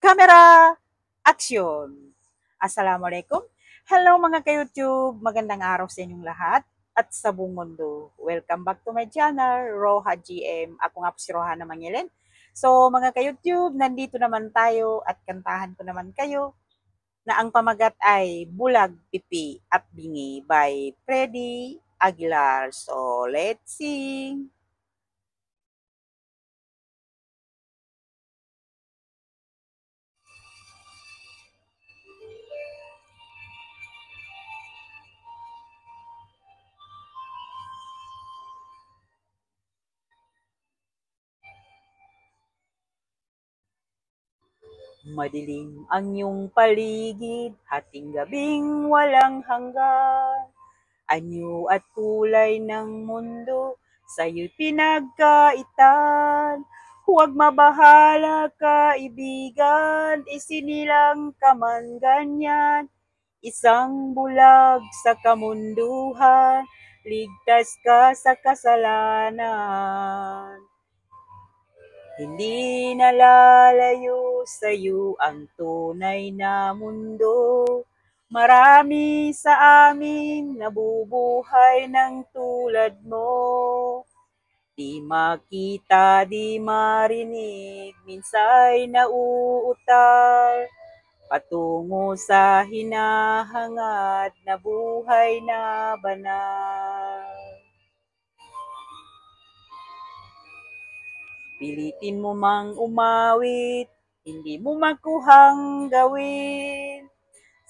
Camera, action! Assalamualaikum. Hello mga ka-YouTube, magandang araw sa inyong lahat at sa buong mundo. Welcome back to my channel, Roha GM. Ako nga po si Roha na Mangilin. So mga ka-YouTube, nandito naman tayo at kantahan ko naman kayo na ang pamagat ay Bulag, Pipi at Bingi by Freddy Aguilar. So let's sing! Madilim ang iyong paligid, hating gabing walang hanggan. Anyo at kulay ng mundo, sa'yo'y pinagkaitan. Huwag mabahala kaibigan, isinilang ka man ganyan. Isang bulag sa kamunduhan, ligtas ka sa kasalanan. Hindi nalalayo sa'yo ang tunay na mundo. Marami sa amin nabubuhay ng tulad mo. Di makita, di marinig, minsa'y nauutal. Patungo sa hinahangad na buhay na banal. Pilitin mo mang umawit, hindi mo makuhang gawin.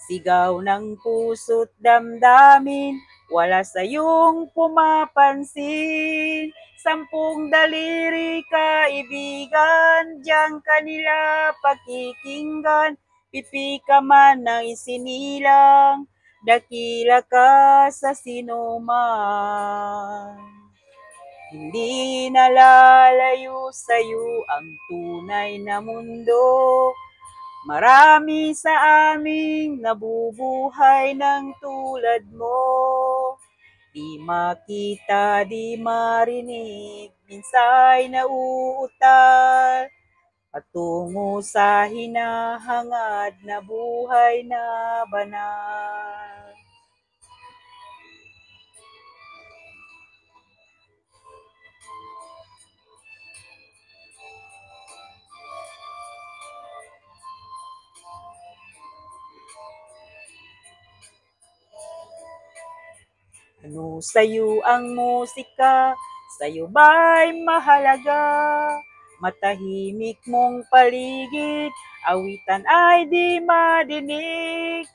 Sigaw ng puso't damdamin, wala sa iyong pumapansin. 10 daliri kaibigan, diyang kanila pakikinggan. Pipi ka man ng isinilang, dakila ka sa sinuman. Hindi nalalayo sa'yo ang tunay na mundo. Marami sa aming nabubuhay ng tulad mo. Di makita, di marinig, minsa'y nauutal. Patungo sa hinahangad na buhay na banal. Ano sa'yo ang musika? Sa'yo ba'y mahalaga? Matahimik mong paligid, awitan ay di madinig.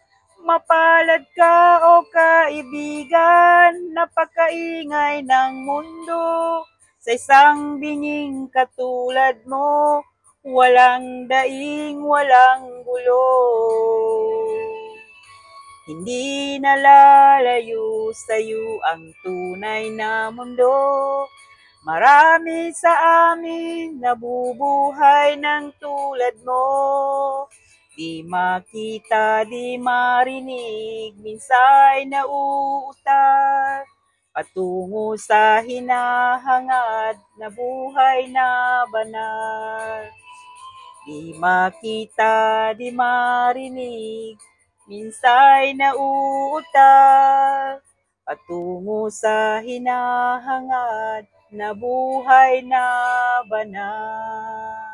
Mapalad ka o kaibigan, napakaingay ng mundo. Sa isang binging katulad mo, walang daing, walang gulo. Hindi nalalayo sa'yo ang tunay na mundo. Marami sa amin nabubuhay ng tulad mo. Di makita, di marinig, minsa'y nauutal. Patungo sa hinahangad na buhay na banal. Di makita, di marinig, minsa'y nauutal. Patungo sa hinahangad na buhay na banal.